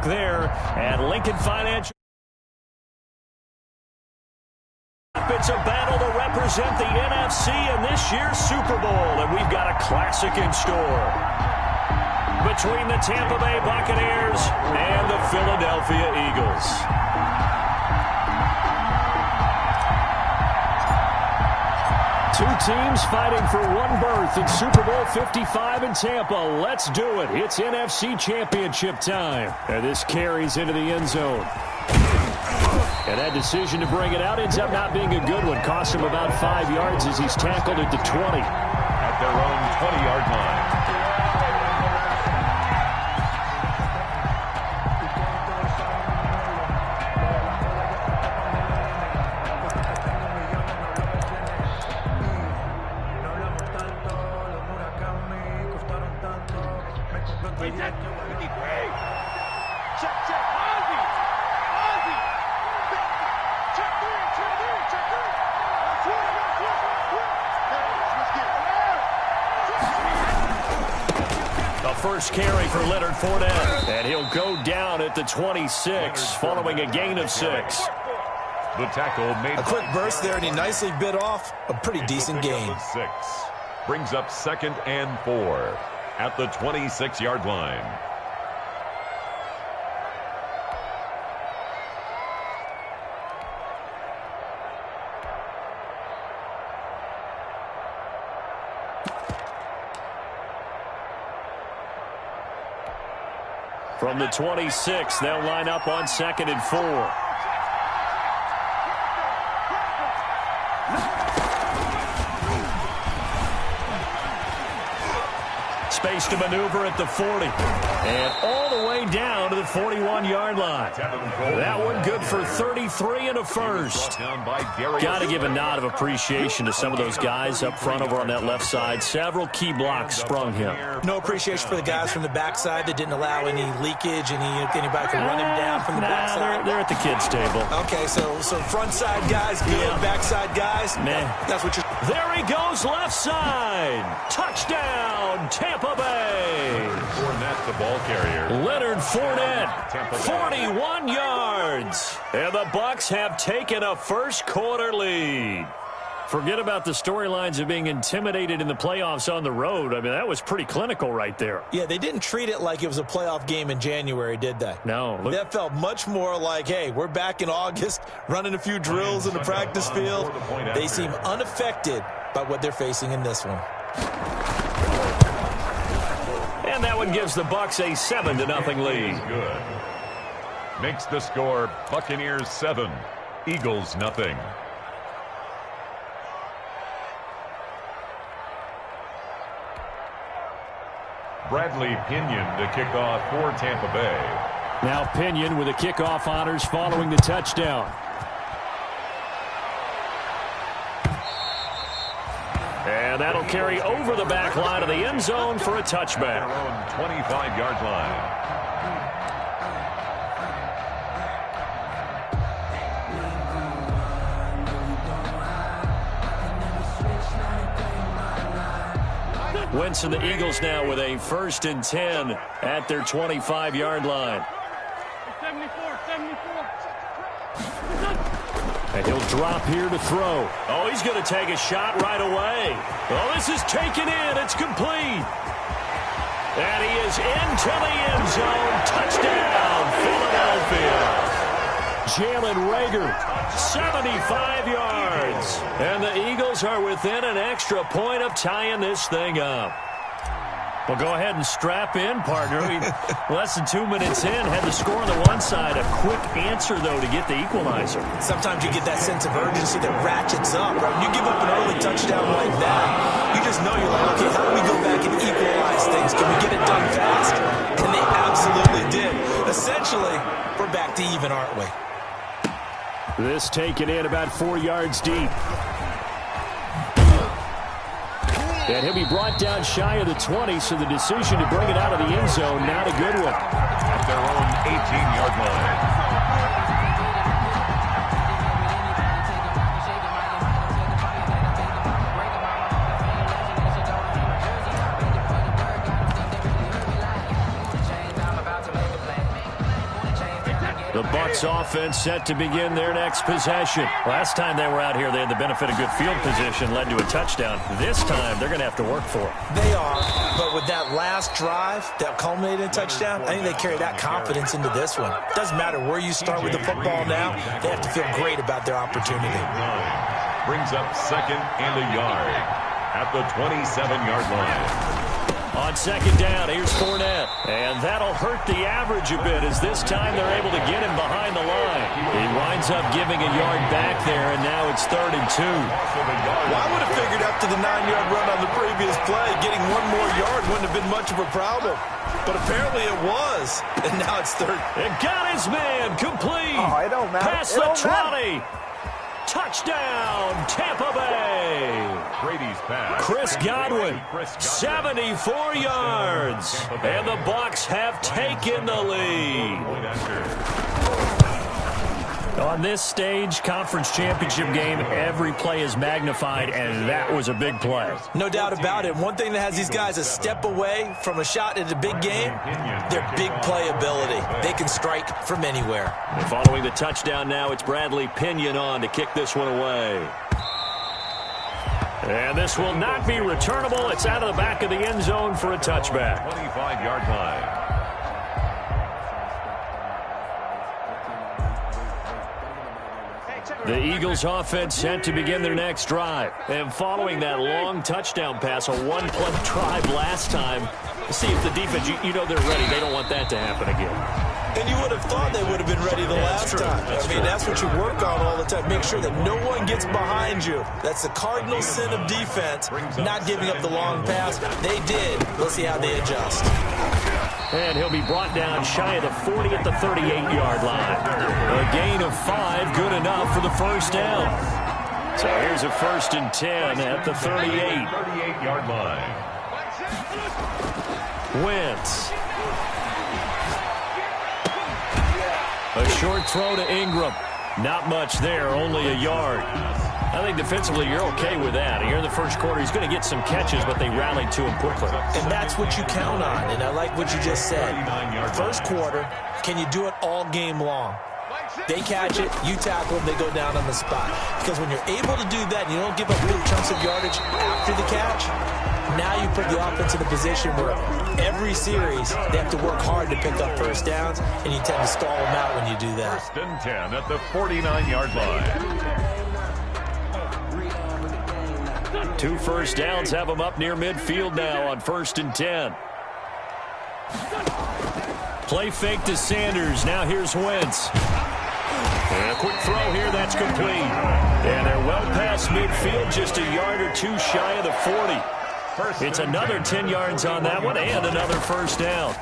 there at Lincoln Financial. It's a battle to represent the NFC in this year's Super Bowl, and we've got a classic in store between the Tampa Bay Buccaneers and the Philadelphia Eagles. Two teams fighting for one berth in Super Bowl 55 in Tampa. Let's do it. It's NFC Championship time. And this carries into the end zone. And that decision to bring it out ends up not being a good one. Cost him about 5 yards as he's tackled at the 20. At their own 20-yard line. First carry for Leonard Fournette, and he'll go down at the 26 following a gain of 6. The tackle made a quick burst there, and he nicely bit off a pretty decent gain. 6 brings up 2nd and 4 at the 26-yard line. From the 26, they'll line up on 2nd and 4. Space to maneuver at the 40. And all the way down to the 41-yard line. That one good for 33 and a first. Got to give a nod of appreciation to some of those guys up front over on that left side. Several key blocks sprung him. No appreciation for the guys from the backside that didn't allow any leakage, anybody could run him down from the backside. They're at the kids' table. Okay, so front side guys good, yeah. Backside guys, that's what you're... There he goes, left side. Touchdown, Tampa Bay. Fournette, the ball carrier. Leonard Fournette, 41 yards. And the Bucs have taken a first-quarter lead. Forget about the storylines of being intimidated in the playoffs on the road. I mean, that was pretty clinical right there. Yeah, they didn't treat it like it was a playoff game in January, did they? No. That felt much more like, hey, we're back in August, running a few drills in the practice field. They seem unaffected by what they're facing in this one. And that one gives the Bucs a 7-0 lead. Good. Makes the score Buccaneers 7, Eagles nothing. Bradley Pinion to kick off for Tampa Bay. Now Pinion with the kickoff honors following the touchdown. And that'll carry over the back line of the end zone for a touchback. Their own 25-yard line. Wentz and the Eagles now with a 1st and 10 at their 25-yard line. 74. And he'll drop here to throw. Oh, he's going to take a shot right away. Oh, this is taken in. It's complete. And he is into the end zone. Touchdown, Philadelphia. Jalen Reagor, 75 yards. And the Eagles are within an extra point of tying this thing up. Well, go ahead and strap in, partner. Less than 2 minutes in, had the score on the one side. A quick answer, though, to get the equalizer. Sometimes you get that sense of urgency that ratchets up. Right? When you give up an early touchdown like that, you just know you're like, okay, how do we go back and equalize things? Can we get it done fast? And they absolutely did. Essentially, we're back to even, aren't we? This taken in about 4 yards deep. And he'll be brought down shy of the 20, so the decision to bring it out of the end zone, not a good one. At their own 18-yard The Bucs offense set to begin their next possession. Last time they were out here, they had the benefit of good field position, led to a touchdown. This time, they're going to have to work for it. They are, but with that last drive that culminated in a touchdown, I think they carry that confidence into this one. Doesn't matter where you start with the football now, they have to feel great about their opportunity. Brings up 2nd and a yard at the 27-yard line. On 2nd down, here's Fournette. And that'll hurt the average a bit as this time they're able to get him behind the line. He winds up giving a yard back there, and now it's 3rd and 2. Well, I would have figured after the 9-yard run on the previous play, getting one more yard wouldn't have been much of a problem. But apparently it was. And now it's 3rd. It got his man complete. Oh, it don't matter. Past the 20. Touchdown, Tampa Bay. Brady's pass. Chris Godwin, 74 yards. And the Bucs have taken the lead. On this stage, conference championship game, every play is magnified, and that was a big play. No doubt about it. One thing that has these guys a step away from a shot at a big game, their big play ability. They can strike from anywhere. And following the touchdown now, it's Bradley Pinion on to kick this one away. And this will not be returnable. It's out of the back of the end zone for a touchback. 25-yard line. The Eagles offense set to begin their next drive. And following that long touchdown pass, a one-play drive last time, see if the defense, you know they're ready. They don't want that to happen again. And you would have thought they would have been ready the last time. That's what you work on all the time. Make sure that no one gets behind you. That's the cardinal sin of defense, not giving up the long pass. They did. Let's see how they adjust. And he'll be brought down shy of the 40 at the 38-yard line. A gain of 5, good enough for the first down. So here's a 1st and 10 at the 38. 38-yard line. Wentz. A short throw to Ingram. Not much there, only a yard. I think defensively you're okay with that. Here in the first quarter, he's going to get some catches, but they rallied to him quickly. And that's what you count on, and I like what you just said. First quarter, can you do it all game long? They catch it, you tackle them, they go down on the spot. Because when you're able to do that and you don't give up big chunks of yardage after the catch, now you put the offense in a position where every series they have to work hard to pick up first downs, and you tend to stall them out when you do that. 1st and 10 at the 49-yard line. 2 first downs have them up near midfield now on 1st and 10. Play fake to Sanders. Now here's Wentz. And a quick throw here, that's complete. And they're well past midfield, just a yard or two shy of the 40. It's another 10 yards on that one and another first down.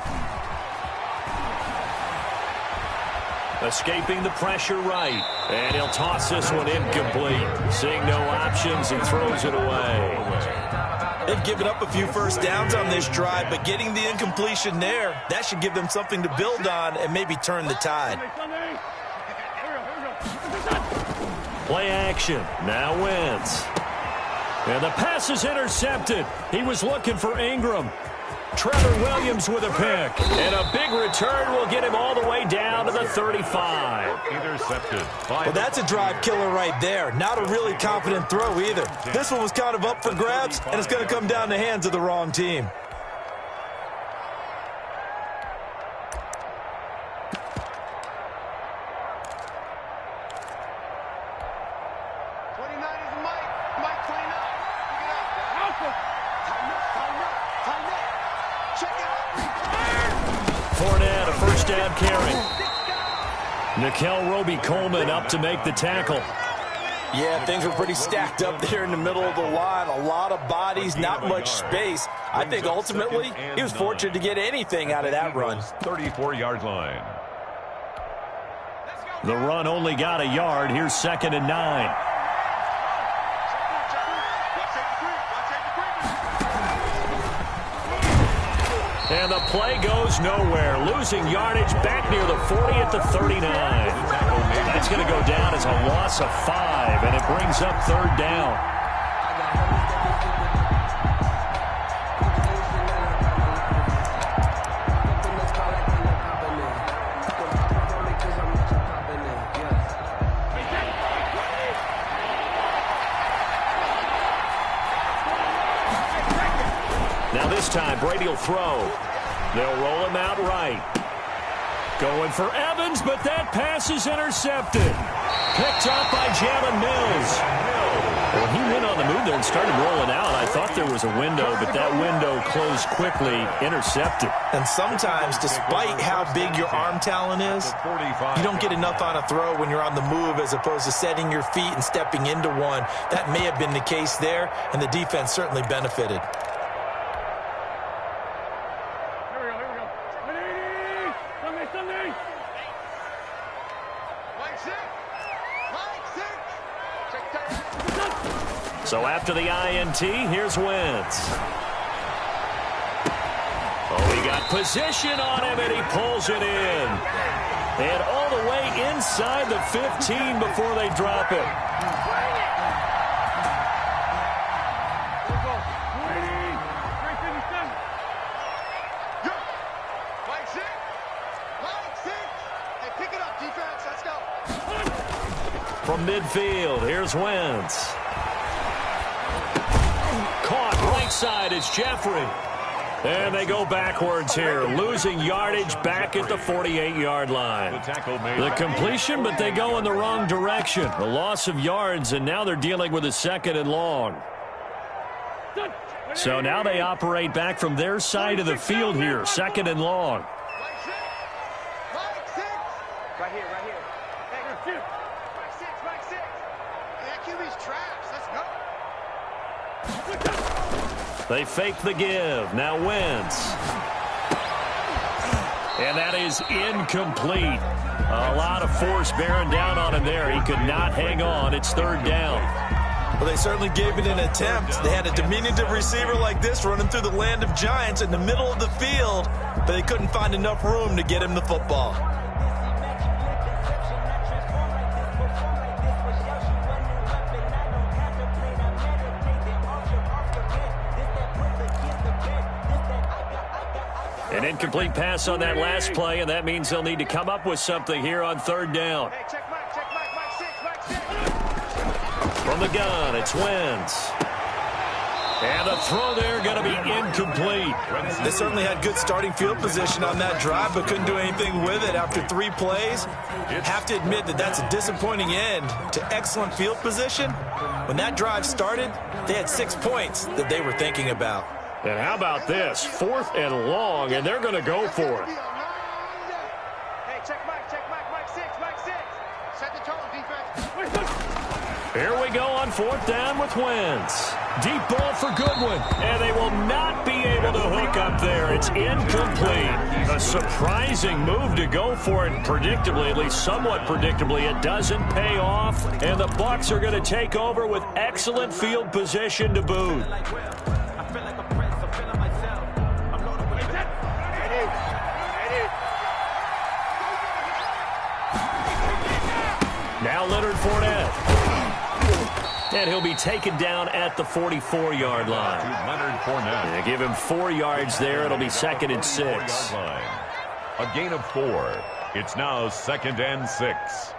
Escaping the pressure right. And he'll toss this one incomplete. Seeing no options, he throws it away. They've given up a few first downs on this drive, but getting the incompletion there, that should give them something to build on and maybe turn the tide. Play action. Now Wentz. And the pass is intercepted. He was looking for Ingram. Trevor Williams with a pick. And a big return will get him all the way down to the 35. Intercepted. Well, that's a drive killer right there. Not a really confident throw either. This one was kind of up for grabs, and it's going to come down the hands of the wrong team. Fournette, a first down carry. Nickel Roby-Coleman up to make the tackle. Yeah, things were pretty stacked up there in the middle of the line. A lot of bodies, not much space. I think ultimately he was fortunate to get anything out of that run. 34-yard line. The run only got a yard. Here's 2nd and 9. And the play goes nowhere. Losing yardage back near the 40 at the 39. That's going to go down as a loss of 5, and it brings up 3rd down. And Brady will throw. They'll roll him out right. Going for Evans, but that pass is intercepted. Picked up by Jalen Mills. Well, he went on the move there and started rolling out. I thought there was a window, but that window closed quickly, intercepted. And sometimes, despite how big your arm talent is, you don't get enough on a throw when you're on the move as opposed to setting your feet and stepping into one. That may have been the case there, and the defense certainly benefited. So after the INT, here's Wentz. Oh, he got position on him, and he pulls it in. And all the way inside the 15 before they drop it. From midfield, here's Wentz. Caught right side is Jeffrey. And they go backwards here, losing yardage back at the 48-yard line. The completion, but they go in the wrong direction. A loss of yards, and now they're dealing with a 2nd and long. So now they operate back from their side of the field here, 2nd and long. Right here. Mike 6. That QB's trash. Let's go. They fake the give. Now Wentz. And that is incomplete. A lot of force bearing down on him there. He could not hang on. It's 3rd down. Well, they certainly gave it an attempt. They had a diminutive receiver like this running through the land of giants in the middle of the field, but they couldn't find enough room to get him the football. An incomplete pass on that last play, and that means they'll need to come up with something here on 3rd down. Hey, check Mike 6. From the gun, it's Wentz. And the throw there going to be incomplete. They certainly had good starting field position on that drive, but couldn't do anything with it after 3 plays. Have to admit that that's a disappointing end to excellent field position. When that drive started, they had 6 points that they were thinking about. And how about this? 4th and long, and they're going to go for it. Hey, check Mike 6. Set the tone, defense. Here we go on 4th down with Wentz. Deep ball for Goodwin, and they will not be able to hook up there. It's incomplete. A surprising move to go for it, predictably, at least somewhat predictably. It doesn't pay off, and the Bucs are going to take over with excellent field position to boot. Now Leonard Fournette. And he'll be taken down at the 44-yard line. Leonard Fournette. They give him 4 yards there. It'll be 2nd and 6. A gain of 4. It's now 2nd and 6.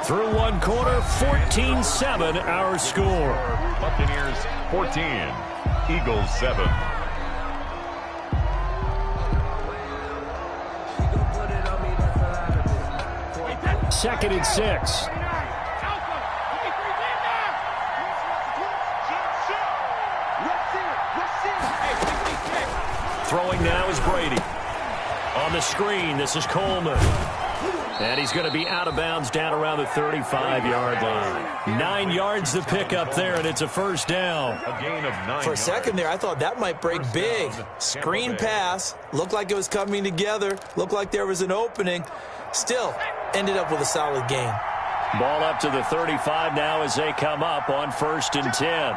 Through 1 quarter, 14-7 our score. Buccaneers 14, Eagles 7. Second and 6. Throwing now is Brady. On the screen, this is Coleman. And he's going to be out of bounds down around the 35-yard line. 9 yards to pick up there, and it's a 1st down. A gain of 9 For a second there, I thought that might break big. Screen pass. Looked like it was coming together. Looked like there was an opening. Still, ended up with a solid gain. Ball up to the 35 now as they come up on 1st and 10.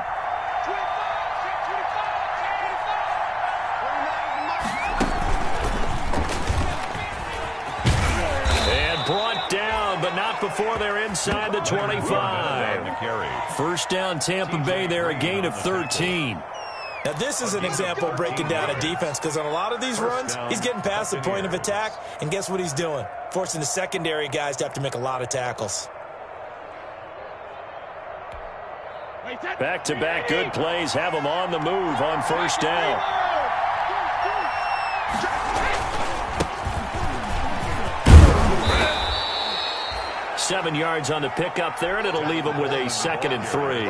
but not before they're inside the 25. First down, Tampa Bay there, a gain of 13. Now, this is an example of breaking down a defense, because on a lot of these runs, he's getting past the point of attack, and guess what he's doing? Forcing the secondary guys to have to make a lot of tackles. Back-to-back good plays have them on the move on first down. Seven yards on the pickup there, and it'll leave them with a 2nd and 3.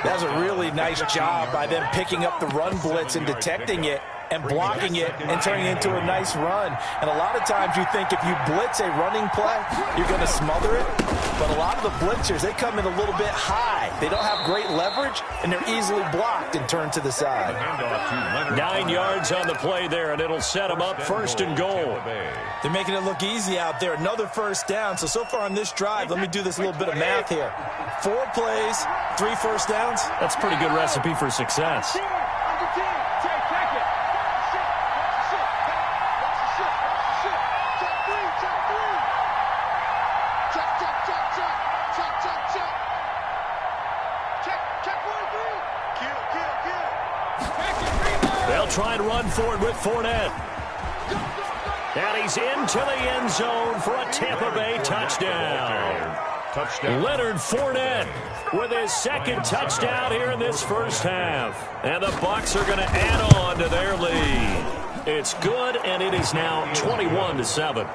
That's a really nice job by them picking up the run blitz and detecting it and blocking it and turning it into a nice run. And a lot of times you think if you blitz a running play, you're going to smother it. But a lot of the blitzers, they come in a little bit high. They don't have great leverage, and they're easily blocked and turned to the side. 9 yards on the play there, and it'll set them up 1st and goal. They're making it look easy out there. Another first down. So far on this drive, let me do this little bit of math here. 4 plays, 3 first downs. That's a pretty good recipe for success. They'll try and run for it with Fournette. And he's into the end zone for a Tampa Bay touchdown. Leonard Fournette with his 2nd touchdown here in this first half. And the Bucs are going to add on to their lead. It's good, and it is now 21-7.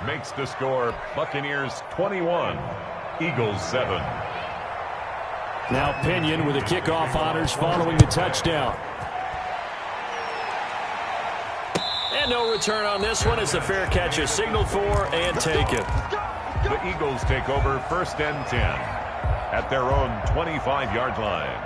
Makes the score Buccaneers 21, Eagles 7. Now Pinion with the kickoff honors following the touchdown. And no return on this one as the fair catch is signaled for and taken. The Eagles take over 1st and 10 at their own 25-yard line.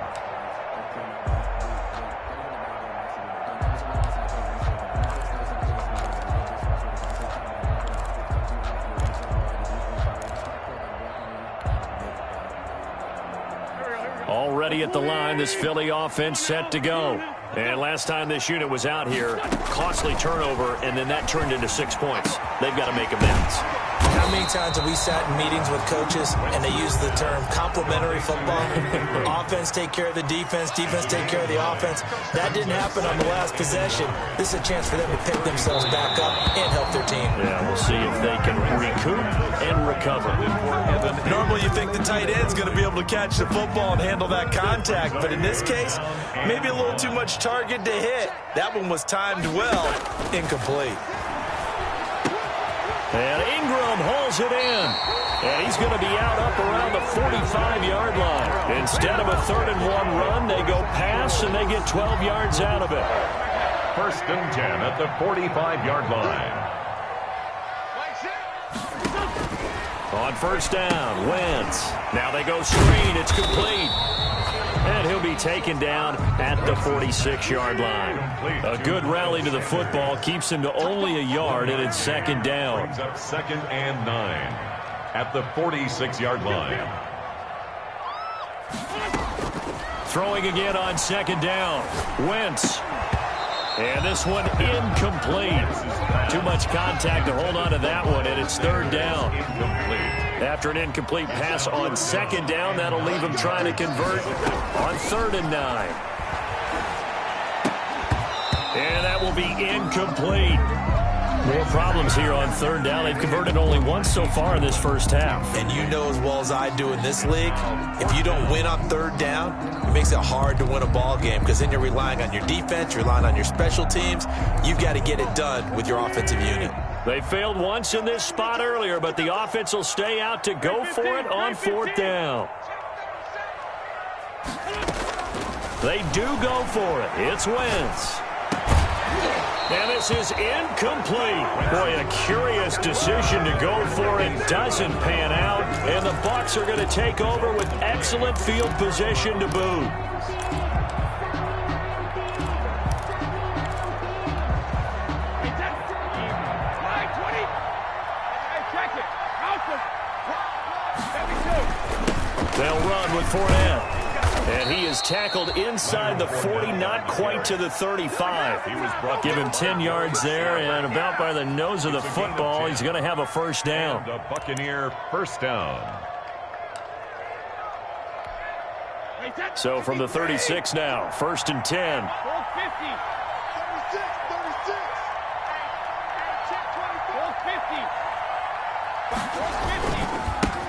Already at the line, this Philly offense set to go. And last time this unit was out here, costly turnover, and then that turned into 6 points. They've got to make amends. How many times have we sat in meetings with coaches and they use the term complementary football? Offense take care of the defense, defense take care of the offense. That didn't happen on the last possession. This is a chance for them to pick themselves back up and help their team. Yeah, we'll see if they can recoup and recover. Normally you think the tight end's going to be able to catch the football and handle that contact, but in this case, maybe a little too much target to hit. That one was timed well, incomplete. And Ingram holds it in. And he's going to be out up around the 45-yard line. Instead of a 3rd and 1 run, they go pass, and they get 12 yards out of it. 1st and 10 at the 45-yard line. On first down, Wentz. Now they go screen. It's complete. And he'll be taken down at the 46-yard line. A good rally to the football keeps him to only a yard, and it's 2nd down. Brings up 2nd and 9 at the 46-yard line. Throwing again on 2nd down. Wentz. And this one incomplete. Too much contact to hold on to that one, and it's 3rd down. After an incomplete pass on 2nd down, that'll leave him trying to convert on 3rd and 9. And that will be incomplete. More problems here on 3rd down. They've converted only once so far in this first half. And you know as well as I do in this league, if you don't win on 3rd down, it makes it hard to win a ball game, because then you're relying on your defense, you're relying on your special teams. You've got to get it done with your offensive unit. They failed once in this spot earlier, but the offense will stay out to go for it on 4th down. They do go for it. It's Wentz. And this is incomplete. Boy, a curious decision to go for it. Doesn't pan out. And the Bucs are going to take over with excellent field position to boot. They'll run with Fournette. And he is tackled inside the 40, not quite to the 35. Give him 10 yards there, and about by the nose of the football, he's going to have a first down. The Buccaneer first down. So from the 36 now, 1st and 10.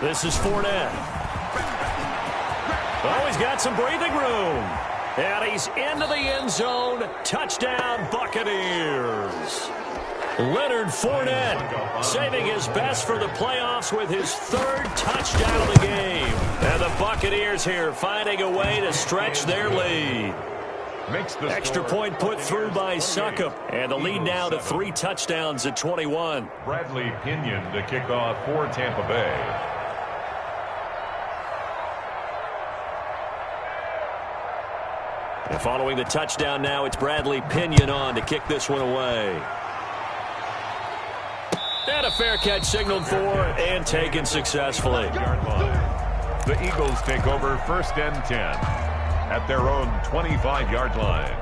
This is Fournette. Oh, he's got some breathing room. And he's into the end zone. Touchdown, Buccaneers. Leonard Fournette saving his best for the playoffs with his 3rd touchdown of the game. And the Buccaneers here finding a way to stretch their lead. Extra point put through by Succop. And the lead now to 3 touchdowns at 21. Bradley Pinion to kick off for Tampa Bay. And following the touchdown now, it's Bradley Pinion on to kick this one away. And a fair catch signaled for and taken successfully. The Eagles take over 1st and 10 at their own 25-yard line.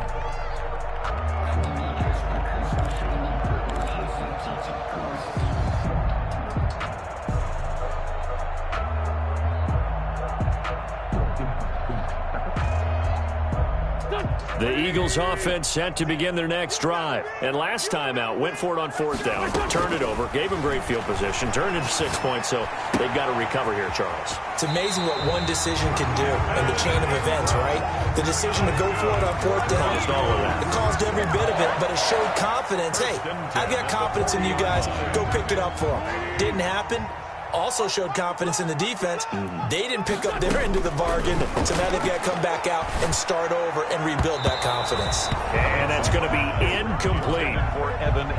The Eagles offense set to begin their next drive. And last time out, went for it on 4th down, turned it over, gave them great field position, turned it to 6 points, so they've got to recover here, Charles. It's amazing what one decision can do in the chain of events, right? The decision to go for it on 4th down. It caused every bit of it, but it showed confidence. Hey, I've got confidence in you guys. Go pick it up for them. Didn't happen. Also showed confidence in the defense. They didn't pick up their end of the bargain, so now they've got to come back out and start over and rebuild that confidence. And that's going to be incomplete.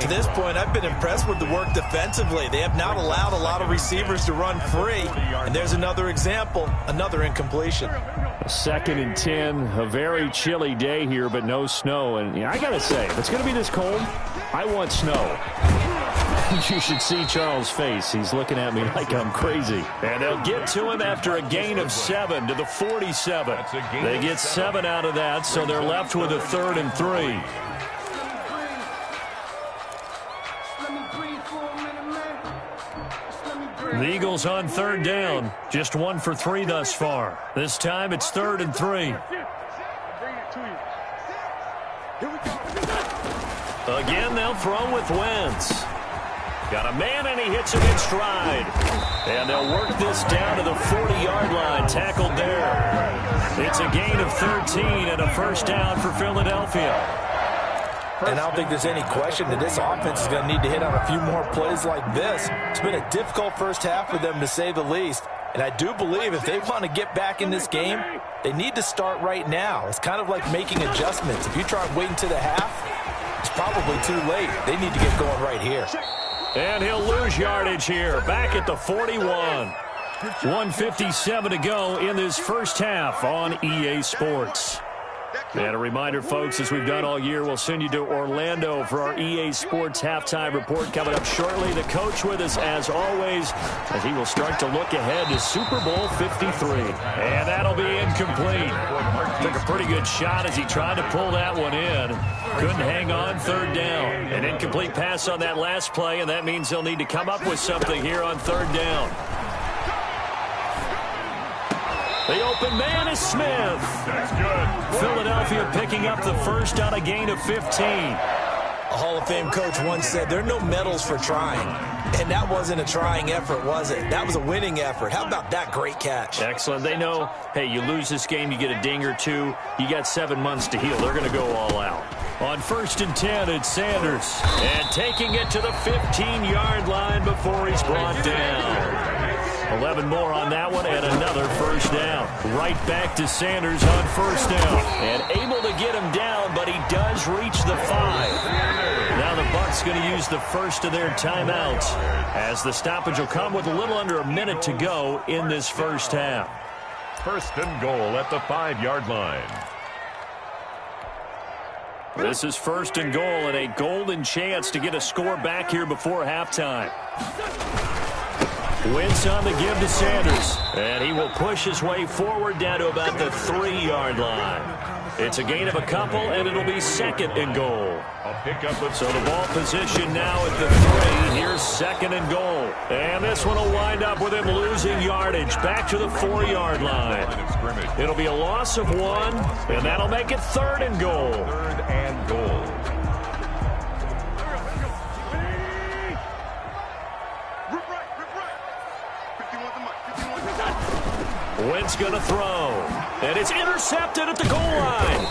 To this point, I've been impressed with the work defensively. They have not allowed a lot of receivers to run free. And there's another example, another incompletion. 2nd and 10, a very chilly day here, but no snow. And I got to say, if it's going to be this cold, I want snow. You should see Charles' face. He's looking at me like I'm crazy. And they'll get to him after a gain of 7 to the 47. They get 7 out of that, so they're left with a 3rd and 3. The Eagles on 3rd down. Just 1 for 3 thus far. This time it's 3rd and 3. Again, they'll throw with Wentz. Got a man, and he hits him in stride. And they'll work this down to the 40-yard line. Tackled there. It's a gain of 13 and a first down for Philadelphia. And I don't think there's any question that this offense is going to need to hit on a few more plays like this. It's been a difficult first half for them, to say the least. And I do believe if they want to get back in this game, they need to start right now. It's kind of like making adjustments. If you try waiting to the half, it's probably too late. They need to get going right here. And he'll lose yardage here, back at the 41. 1:57 to go in this first half on EA Sports. And a reminder, folks, as we've done all year, we'll send you to Orlando for our EA Sports halftime report coming up shortly. The coach with us, as always, as he will start to look ahead to Super Bowl 53. And that'll be incomplete. Took a pretty good shot as he tried to pull that one in. Couldn't hang on, 3rd down. An incomplete pass on that last play, and that means they'll need to come up with something here on 3rd down. The open man is Smith. That's good. Philadelphia picking up the first on a gain of 15. A Hall of Fame coach once said, there are no medals for trying. And that wasn't a trying effort, was it? That was a winning effort. How about that great catch? Excellent. They know, hey, you lose this game, you get a ding or two. You got 7 months to heal. They're going to go all out. On 1st and 10, it's Sanders. And taking it to the 15-yard line before he's brought down. 11 more on that one, and another first down. Right back to Sanders on 1st down. And able to get him down, but he does reach the 5. Now the Bucs going to use the first of their timeouts, as the stoppage will come with a little under a minute to go in this first half. 1st and goal at the 5-yard line. This is 1st and goal, and a golden chance to get a score back here before halftime. Wentz on the give to Sanders. And he will push his way forward down to about the 3-yard line. It's a gain of a couple, and it'll be 2nd and goal. So the ball position now at the 3. Here's 2nd and goal. And this one will wind up with him losing yardage back to the 4-yard line. It'll be a loss of 1, and that'll make it 3rd and goal. 3rd and goal. Wentz going to throw. And it's intercepted at the goal line.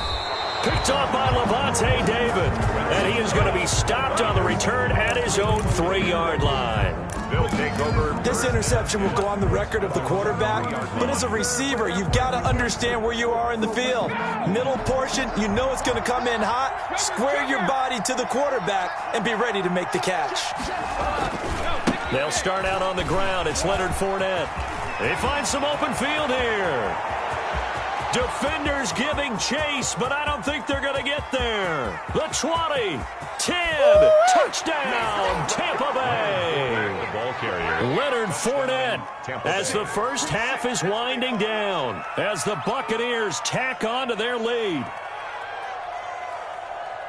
Picked off by Lavonte David. And he is going to be stopped on the return at his own 3-yard line. They'll take over. This interception will go on the record of the quarterback, but as a receiver, you've got to understand where you are in the field. Middle portion, you know it's going to come in hot. Square your body to the quarterback and be ready to make the catch. They'll start out on the ground. It's Leonard Fournette. They find some open field here. Defenders giving chase, but I don't think they're going to get there. The 20, 10, touchdown, Tampa Bay. The ball carrier. Leonard Fournette as the first half is winding down, as the Buccaneers tack on to their lead.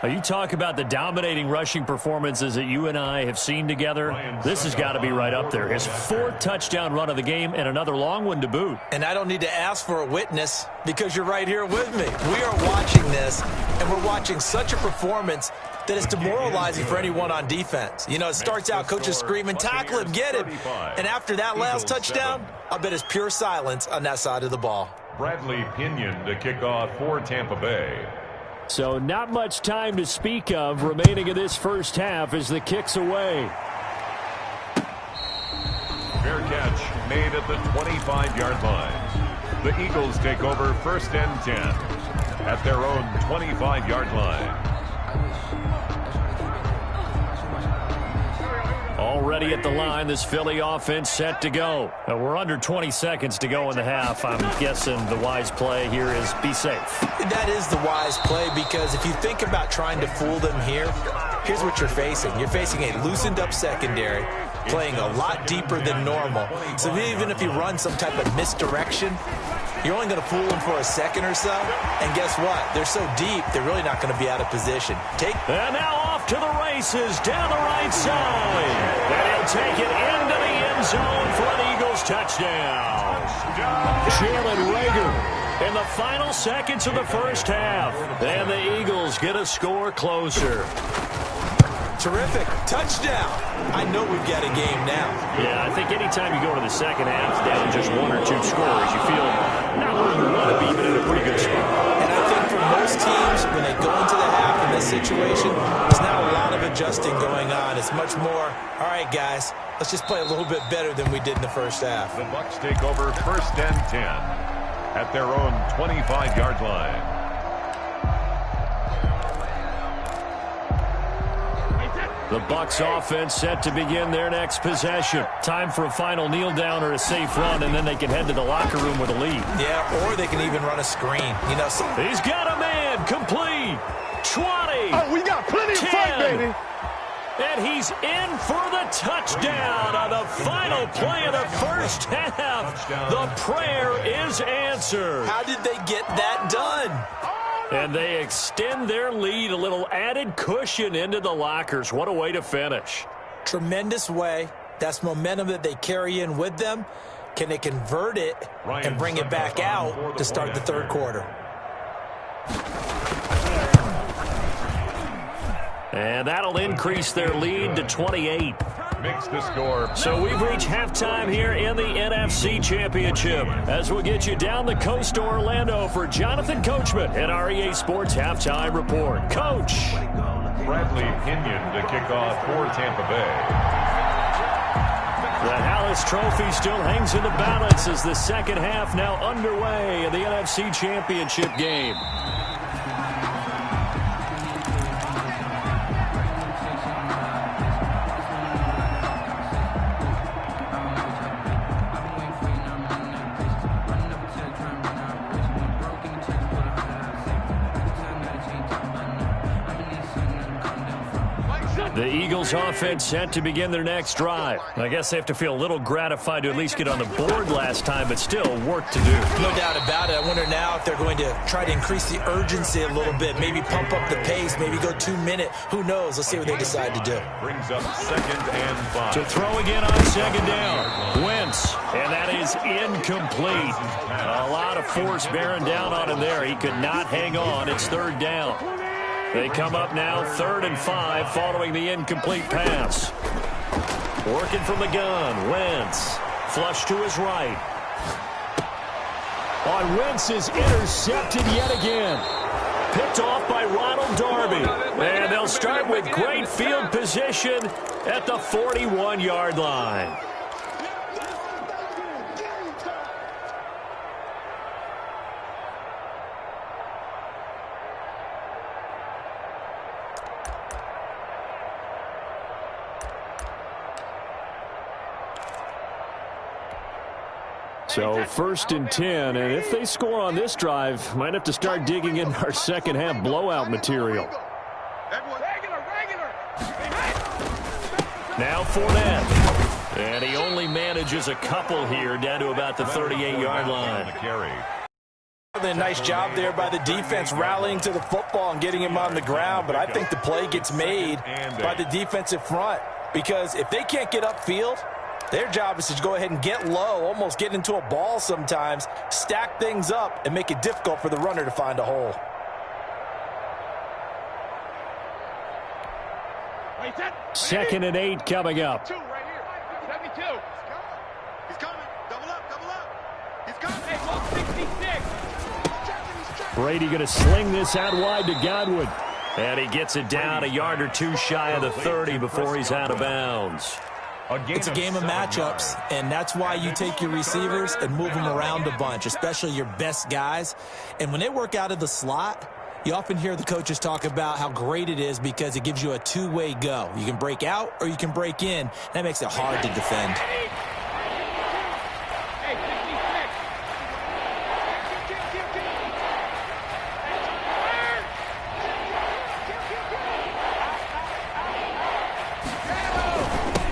You talk about the dominating rushing performances that you and I have seen together. This has got to be right up there. His 4th touchdown run of the game and another long one to boot. And I don't need to ask for a witness because you're right here with me. We are watching this, and we're watching such a performance that is demoralizing for anyone on defense. You know, it starts out, coaches screaming, tackle him, get him. And after that last touchdown, I bet it's pure silence on that side of the ball. Bradley Pinion to kick off for Tampa Bay. So not much time to speak of remaining in this first half as the kick's away. Fair catch made at the 25-yard line. The Eagles take over 1st and 10 at their own 25-yard line. Already at the line, this Philly offense set to go. We're under 20 seconds to go in the half. I'm guessing the wise play here is be safe. That is the wise play because if you think about trying to fool them here, here's what you're facing. You're facing a loosened up secondary, playing a lot deeper than normal. So even if you run some type of misdirection, you're only going to fool them for a second or so. And guess what? They're so deep, they're really not going to be out of position. And now off to the races down the right side. And he'll take it into the end zone for an Eagles touchdown. Jalen Reagor in the final seconds of the first half. And the Eagles get a score closer. Terrific. Touchdown. I know we've got a game now. Yeah, I think anytime you go to the second half down just 1 or 2 scores, you feel not where you want to be, but in a pretty good spot. And I think for most teams, when they go into the half in this situation, there's not a lot of adjusting going on. It's much more, all right, guys, let's just play a little bit better than we did in the first half. The Bucs take over 1st and 10 at their own 25-yard line. The Bucs offense set to begin their next possession. Time for a final kneel down or a safe run, and then they can head to the locker room with a lead. Yeah, or they can even run a screen. You know, he's got a man complete. 20. Oh, we got plenty of fight, baby. And he's in for the touchdown on the final play of the first half. The prayer is answered. How did they get that done? And they extend their lead, a little added cushion into the lockers. What a way to finish. Tremendous way. That's momentum that they carry in with them. Can they convert it and bring it back out to start the third quarter? And that'll increase their lead to 28. Makes the score. So we've reached halftime here in the NFC Championship as we'll get you down the coast to Orlando for Jonathan Coachman at our EA Sports Halftime Report. Coach. Bradley Pinion to kick off for Tampa Bay. The Hallis Trophy still hangs in the balance as the second half now underway in the NFC Championship game. The Eagles offense set to begin their next drive. I guess they have to feel a little gratified to at least get on the board last time, but still work to do. No doubt about it. I wonder now if they're going to try to increase the urgency a little bit, maybe pump up the pace, maybe go 2-minute. Who knows? Let's see what they decide to do. Brings up 2nd and 5. To throw again on 2nd down. Wentz, and that is incomplete. A lot of force bearing down on him there. He could not hang on. It's 3rd down. They come up now 3rd and 5 following the incomplete pass. Working from the gun, Wentz. Flush to his right. On Wentz is intercepted yet again. Picked off by Ronald Darby. And they'll start with great field position at the 41-yard line. So 1st and 10, and if they score on this drive, might have to start digging in our second half blowout material. Now Fournette, and he only manages a couple here down to about the 38-yard line. A nice job there by the defense rallying to the football and getting him on the ground, but I think the play gets made by the defensive front because if they can't get upfield, their job is to go ahead and get low, almost get into a ball sometimes, stack things up, and make it difficult for the runner to find a hole. Second and 8 coming up. 2 right here. 72. He's coming. Double up, double up. He's coming. Hey, 166. Brady going to sling this out wide to Godwin. And he gets it down a yard or 2 shy of the 30 before he's out of bounds. It's a game of matchups, and that's why you take your receivers and move them around a bunch, especially your best guys. And when they work out of the slot, you often hear the coaches talk about how great it is because it gives you a two-way go. You can break out or you can break in. That makes it hard to defend.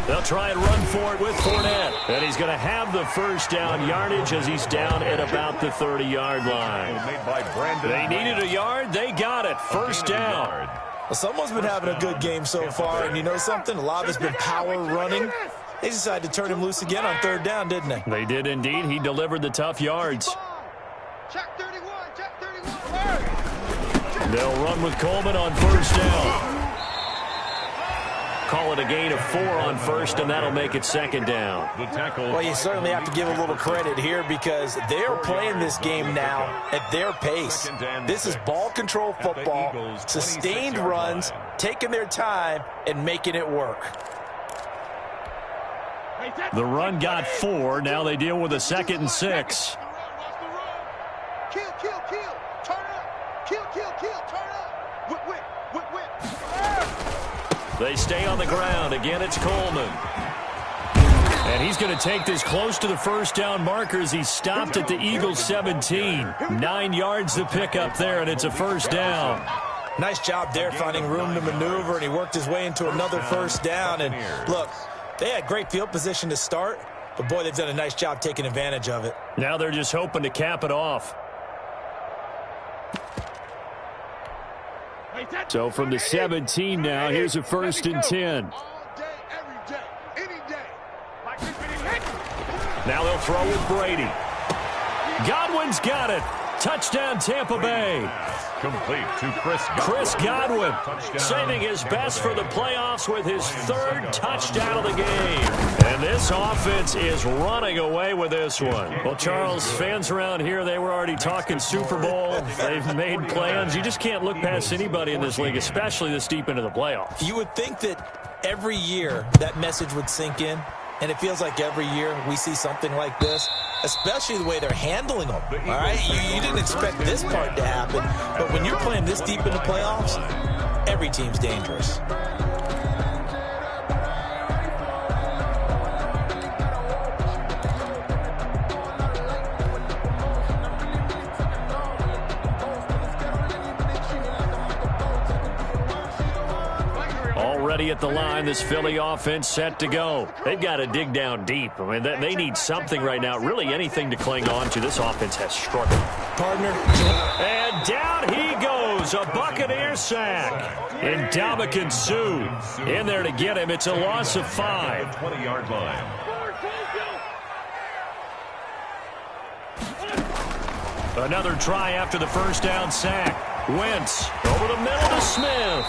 They'll try and run for it with Fournette. And he's going to have the 1st down yardage as he's down at about the 30-yard line. They needed a yard. They got it. 1st down. Well, someone's been having a good game so far, and you know something? A lot of it's been power running. They decided to turn him loose again on 3rd down, didn't they? They did indeed. He delivered the tough yards. Check 31, check 31. They'll run with Coleman on 1st down. Call it a gain of 4 on 1st, and that'll make it 2nd down. Well, you certainly have to give a little credit here because they're playing this game now at their pace. This is ball control football, sustained runs, taking their time, and making it work. The run got 4. Now they deal with a 2nd and 6. Kill, kill, kill. Turn up. Kill, kill, kill. Turn up. Whip, whip, whip, whip. They stay on the ground. Again, it's Coleman. And he's going to take this close to the 1st down markers. He stopped at the Eagles 17. 9 yards to pick up there, and it's a 1st down. Nice job there finding room to maneuver, and he worked his way into another 1st down. And look, they had great field position to start, but boy, they've done a nice job taking advantage of it. Now they're just hoping to cap it off. So from the 17 now, here's a 1st and 10. All day, every day, any day. Now they'll throw with Brady. Godwin's got it. Touchdown, Tampa Bay. Complete to Chris Godwin, saving his best for the playoffs with his 3rd touchdown of the game. And this offense is running away with this one. Well, Charles, fans around here, they were already talking Super Bowl. They've made plans. You just can't look past anybody in this league, especially this deep into the playoffs. You would think that every year that message would sink in, and it feels like every year we see something like this, especially the way they're handling them. All right, you didn't expect this part to happen, but when you're playing this deep in the playoffs, every team's dangerous. Already at at the line. This Philly offense set to go. They've got to dig down deep. I mean, they need something right now, really anything to cling on to. This offense has struggled. Partner. And down he goes, a Buccaneer sack. And Ndamukong Suh in there to get him. It's a loss of 5. 20-yard line. Another try after the first down sack. Wentz over the middle to Smith.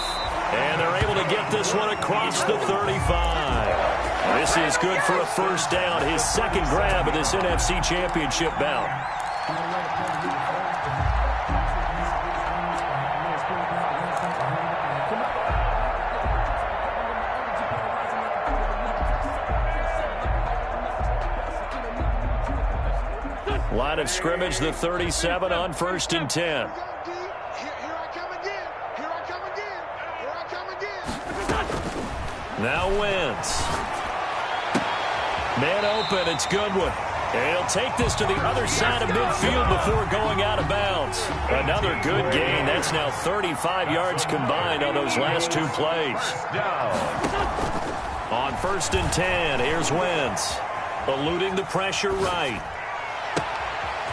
And they're able to get this one across the 35. This is good for a first down. His second grab of this NFC Championship bout. Line of scrimmage, the 37 on 1st and 10. Here I come again. Here I come again. Here I come again. Now Wentz. Man open, it's Goodwin. And he'll take this to the other side of midfield before going out of bounds. Another good gain. That's now 35 yards combined on those last 2 plays. On 1st and 10, here's Wentz. Eluding the pressure right.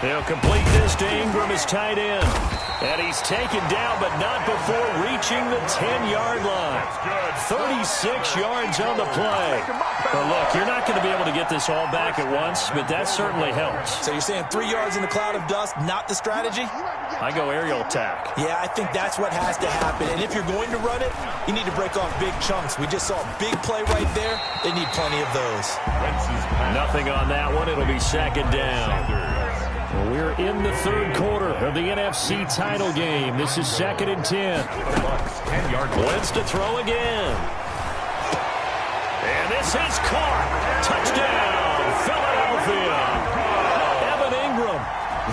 They'll complete this to Ingram as tight end. And he's taken down, but not before reaching the 10-yard line. 36 yards on the play. But look, you're not going to be able to get this all back at once, but that certainly helps. So you're saying 3 yards in the cloud of dust, not the strategy? I go aerial attack. Yeah, I think that's what has to happen. And if you're going to run it, you need to break off big chunks. We just saw a big play right there. They need plenty of those. Nothing on that one. It'll be second down. We're in the 3rd quarter of the NFC title game. This is 2nd and 10. Wentz to throw again. And this is caught. Touchdown, Philadelphia. Evan Ingram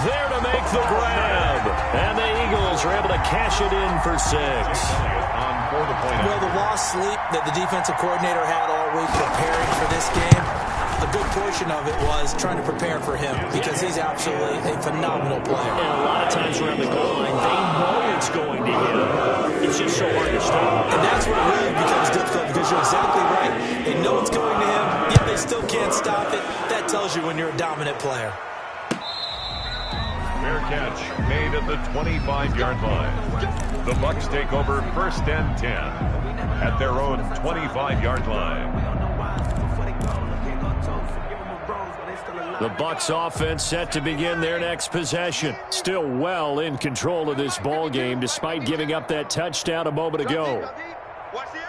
there to make the grab. And the Eagles are able to cash it in for 6. Well, the lost sleep that the defensive coordinator had all week preparing for this game, a good portion of it was trying to prepare for him because he's absolutely a phenomenal player. And a lot of times around the goal line, they know it's going to hit. It's just so hard to stop. And that's where it really becomes difficult because you're exactly right. They know it's going to him, yet they still can't stop it. That tells you when you're a dominant player. Fair catch made at the 25-yard line. The Bucs take over 1st and 10 at their own 25-yard line. The Bucs offense set to begin their next possession. Still well in control of this ball game despite giving up that touchdown a moment ago. Watch the edge.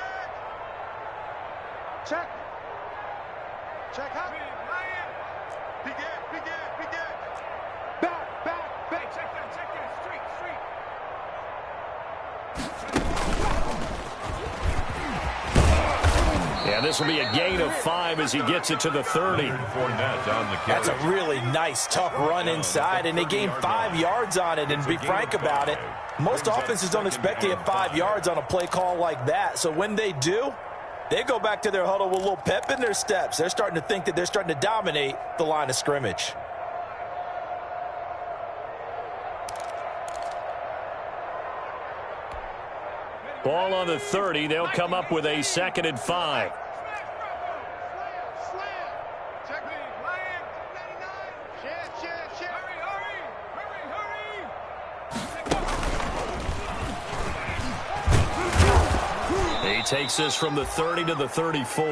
Check. Check out. Begin. Back. Check that. Street. Yeah, this will be a gain of 5 as he gets it to the 30. That's a really nice, tough run inside, and they gained 5 yards on it. And to be frank about it, most offenses don't expect to get 5 yards on a play call like that. So when they do, they go back to their huddle with a little pep in their steps. They're starting to think that they're starting to dominate the line of scrimmage. Ball on the 30. They'll come up with a 2nd and 5. He takes this from the 30 to the 34.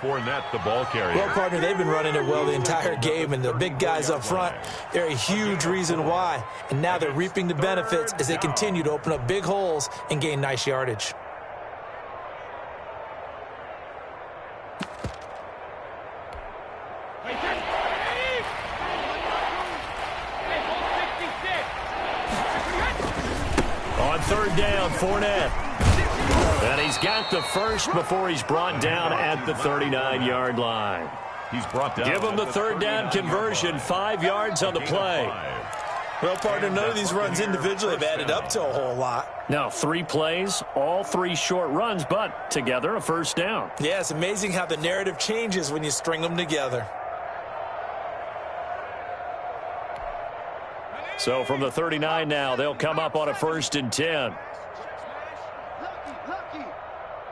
Fournette, the ball carrier. Well, partner, they've been running it well the entire game, and the big guys up front, they're a huge reason why. And now they're reaping the benefits as they continue to open up big holes and gain nice yardage. On 3rd down, Fournette. And he's got the first before he's brought down at the 39-yard line. He's brought down. Give him the 3rd down conversion, 5 yards on the play. Well, partner, none of these runs individually have added up to a whole lot. Now, 3 plays, all 3 short runs, but together a first down. Yeah, it's amazing how the narrative changes when you string them together. So from the 39 now, they'll come up on a 1st and 10. Lucky.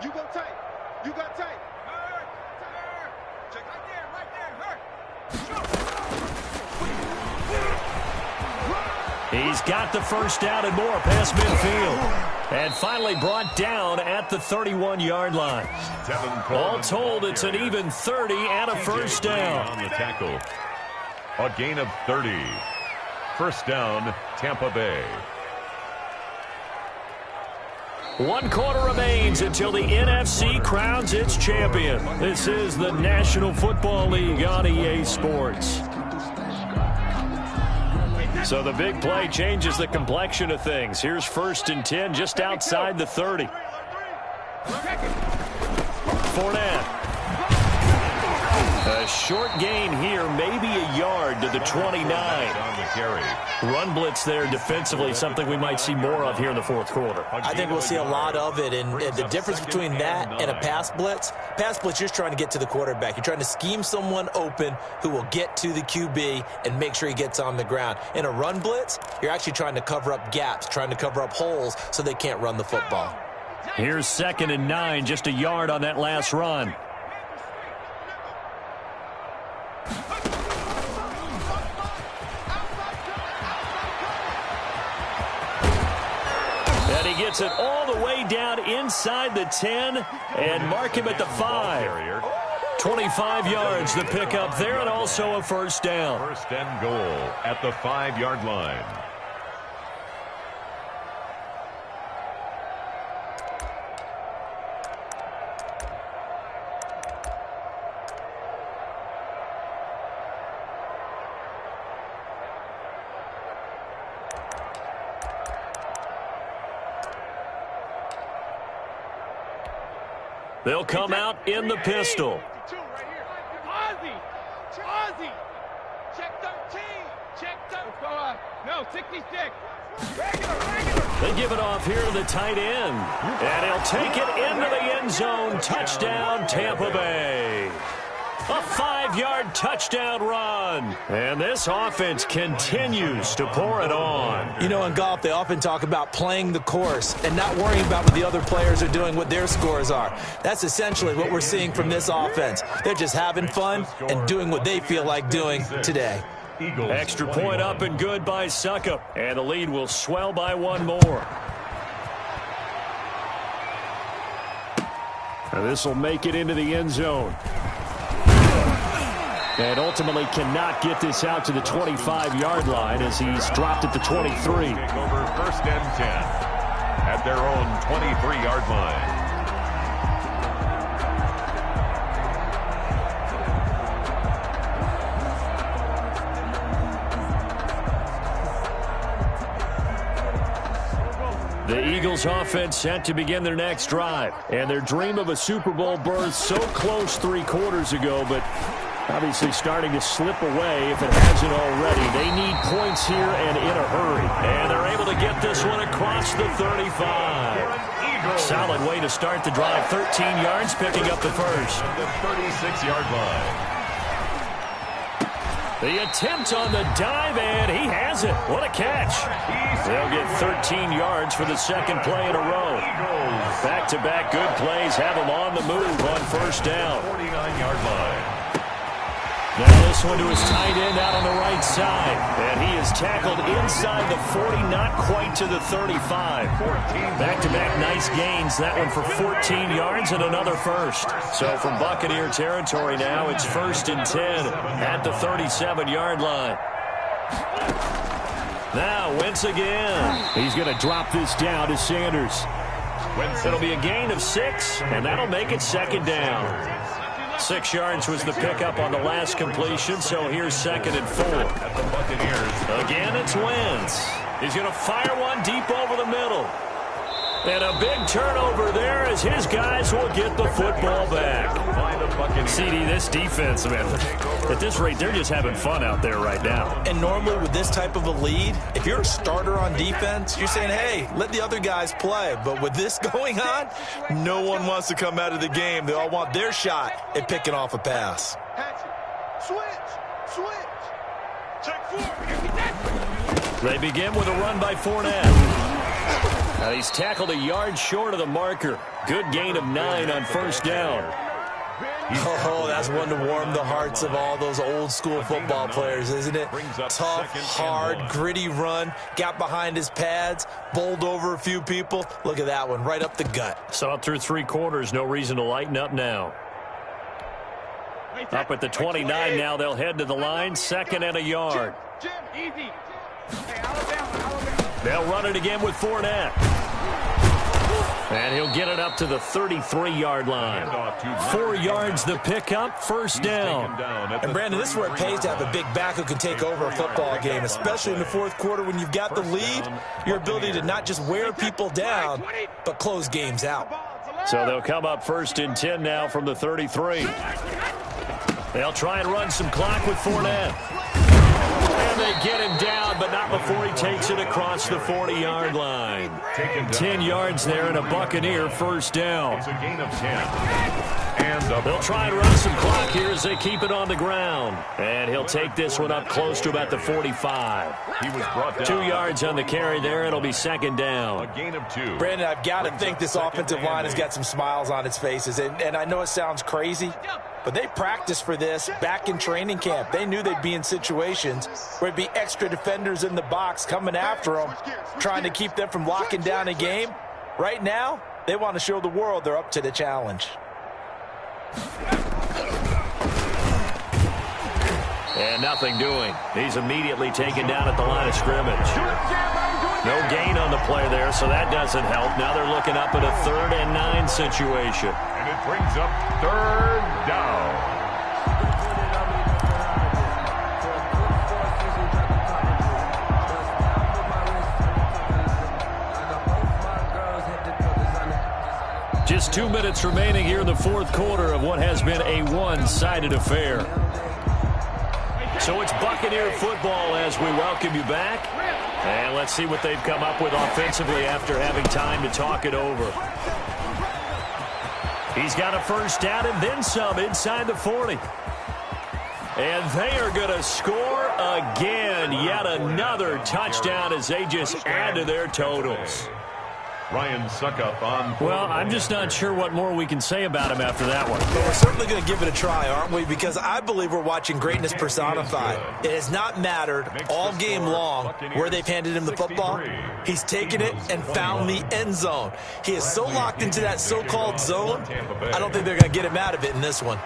You go tight. You got tape. Check right there. He's got the first down and more past midfield. And finally brought down at the 31-yard line. All told, it's an even 30 and a first down. On the tackle. A gain of 30. First down, Tampa Bay. 1 quarter remains until the NFC crowns its champion. This is the National Football League on EA Sports. So the big play changes the complexion of things. Here's 1st and 10 just outside the 30. Fournette. A short gain here, maybe a yard to the 29. Run blitz there defensively, something we might see more of here in the 4th quarter. I think we'll see a lot of it, and the difference between that and a pass blitz, you're just trying to get to the quarterback. You're trying to scheme someone open who will get to the QB and make sure he gets on the ground. In a run blitz, you're actually trying to cover up gaps, trying to cover up holes so they can't run the football. Here's 2nd and 9, just a yard on that last run. And he gets it all the way down inside the 10 and mark him at the 5. 25 yards the pickup there, and also a first down. First and goal at the 5-yard line. They'll come out in the pistol. Ozzy. Check 13. Check 13. No, 66. They give it off here to the tight end. And he'll take it into the end zone. Touchdown, Tampa Bay. A 5-yard touchdown run. And this offense continues to pour it on. You know, in golf, they often talk about playing the course and not worrying about what the other players are doing, what their scores are. That's essentially what we're seeing from this offense. They're just having fun and doing what they feel like doing today. Extra point up and good by Suckup. And the lead will swell by 1 more. And this will make it into the end zone. And ultimately cannot get this out to the 25-yard line as he's dropped at the 23. Take over 1st and 10 at their own 23-yard line. The Eagles offense set to begin their next drive. And their dream of a Super Bowl berth so close 3 quarters ago, but obviously starting to slip away if it hasn't already. They need points here and in a hurry. And they're able to get this one across the 35. Solid way to start the drive. 13 yards, picking up the first. The 36-yard line. The attempt on the dive, and he has it. What a catch. They'll get 13 yards for the 2nd play in a row. Back-to-back good plays have them on the move on first down. 49-yard line. Now this one to his tight end out on the right side. And he is tackled inside the 40, not quite to the 35. Back-to-back nice gains. That one for 14 yards and another first. So from Buccaneer territory now, it's 1st and 10 at the 37-yard line. Now Wentz again. He's going to drop this down to Sanders. It'll be a gain of 6, and that'll make it 2nd down. 6 yards was the pickup on the last completion, so here's 2nd and 4. At the Buccaneers. Again, it's Wentz. He's going to fire one deep over the middle. And a big turnover there as his guys will get the football back. CD, this defense, man, at this rate, they're just having fun out there right now. And normally with this type of a lead, if you're a starter on defense, you're saying, hey, let the other guys play. But with this going on, no one wants to come out of the game. They all want their shot at picking off a pass. Switch. Check 4. They begin with a run by Fournette. Now he's tackled a yard short of the marker. Good gain of 9 on first down. Oh, that's one to warm the hearts of all those old school football players, isn't it? Tough, hard, gritty run, got behind his pads, bowled over a few people. Look at that one, right up the gut. So through 3 quarters, no reason to lighten up now. Up at the 29 now, they'll head to the line, 2nd and a yard. They'll run it again with Fournette. And he'll get it up to the 33-yard line. 4 yards the pickup, first down. And, Brandon, this is where it pays to have a big back who can take over a football game, especially in the 4th quarter when you've got the lead, your ability to not just wear people down, but close games out. So they'll come up 1st and 10 now from the 33. They'll try and run some clock with Fournette. And they get him down, but not before he takes it across the 40-yard line. 10 yards there and a Buccaneer first down. It's a gain of 10. And they'll try and run some clock here as they keep it on the ground. And he'll take this one up close to about the 45. He was brought down. 2 yards on the carry there. It'll be 2nd down. A gain of 2. Brandon, I've got to think this offensive line has got some smiles on its faces. And I know it sounds crazy, but they practiced for this back in training camp. They knew they'd be in situations where there'd be extra defenders in the box coming after them, trying to keep them from locking down a game. Right now, they want to show the world they're up to the challenge. And nothing doing. He's immediately taken down at the line of scrimmage. No gain on the play there, so that doesn't help. Now they're looking up at a 3rd and 9 situation. And it brings up 3rd down. Just 2 minutes remaining here in the 4th quarter of what has been a one-sided affair. So it's Buccaneer football as we welcome you back. And let's see what they've come up with offensively after having time to talk it over. He's got a first down and then some inside the 40. And they are going to score again. Yet another touchdown as they just add to their totals. Ryan Suckup on. Well, I'm just not sure what more we can say about him after that one. But we're certainly going to give it a try, aren't we? Because I believe we're watching greatness personified. It has not mattered all game long where they've handed him the football. He's taken it and found the end zone. He is so locked into that so-called zone, I don't think they're going to get him out of it in this one.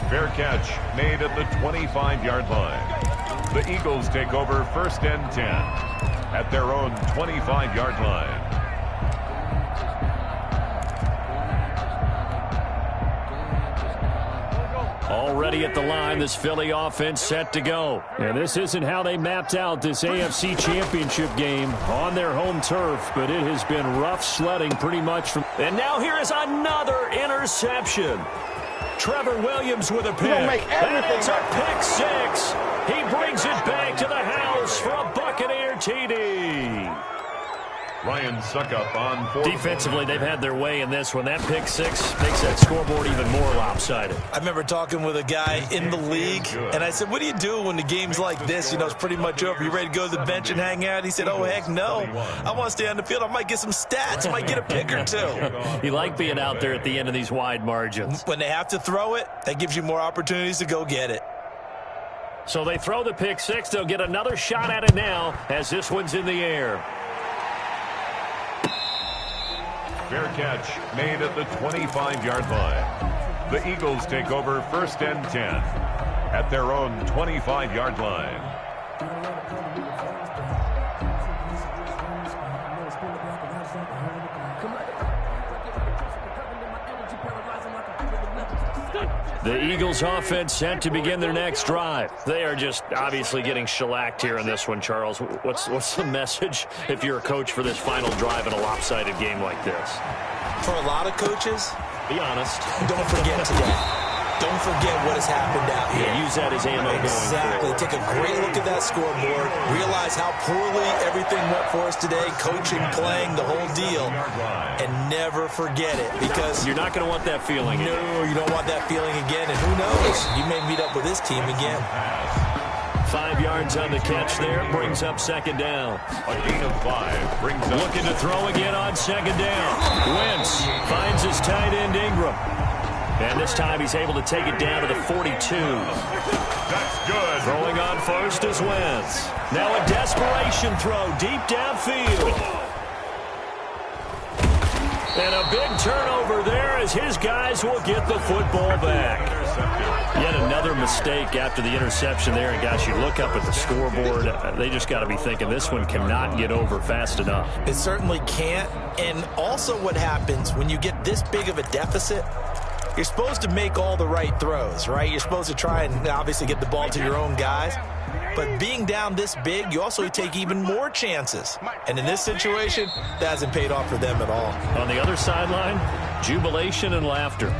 Fair catch made at the 25-yard line. The Eagles take over 1st and 10 at their own 25-yard line. Already at the line, this Philly offense set to go. And this isn't how they mapped out this AFC Championship game on their home turf, but it has been rough sledding pretty much from. And now here is another interception. Trevor Williams with a pick. And it's a pick 6. He brings it back to the house for a Buccaneer TD. Ryan Suckup on 4. Defensively, they've had their way in this one. That pick 6 makes that scoreboard even more lopsided. I remember talking with a guy in the league, and I said, what do you do when the game's like this? You know, it's pretty much over. You ready to go to the bench and hang out? He said, oh, heck no. I want to stay on the field. I might get some stats. I might get a pick or 2. You like being out there at the end of these wide margins. When they have to throw it, that gives you more opportunities to go get it. So they throw the pick 6. They'll get another shot at it now as this one's in the air. Fair catch made at the 25-yard line. The Eagles take over 1st and 10 at their own 25-yard line. The Eagles offense set to begin their next drive. They are just obviously getting shellacked here in this one, Charles. What's the message if you're a coach for this final drive in a lopsided game like this? For a lot of coaches, be honest. Don't forget today. Don't forget what has happened out here. Yeah, use that as ammo going Exactly. forward. Take a great look at that scoreboard. Realize how poorly everything went for us today. Coaching, playing, the whole deal. And never forget it. Because you're not going to want that feeling again. No, you don't want that feeling again. And who knows? You may meet up with this team again. 5 yards on the catch there. Brings up second down. A gain of 5 brings up. Looking to throw again on second down. Wentz finds his tight end Ingram. And this time he's able to take it down to the 42. That's good. Throwing on first is Wentz. Now a desperation throw deep downfield. And a big turnover there as his guys will get the football back. Yet another mistake after the interception there. And, guys, you look up at the scoreboard, they just got to be thinking this one cannot get over fast enough. It certainly can't. And also what happens when you get this big of a deficit, you're supposed to make all the right throws, right? You're supposed to try and obviously get the ball to your own guys. But being down this big, you also take even more chances. And in this situation, that hasn't paid off for them at all. On the other sideline, jubilation and laughter.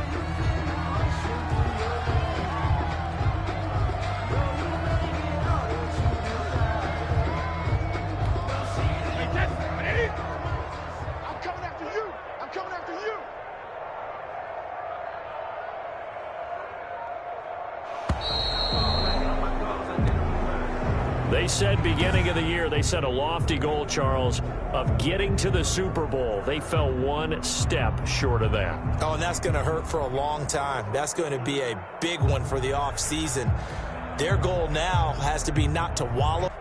I'm coming after you. I'm coming after you. They said beginning of the year, they set a lofty goal, Charles, of getting to the Super Bowl. They fell one step short of that. Oh, and that's going to hurt for a long time. That's going to be a big one for the offseason. Their goal now has to be not to wallow.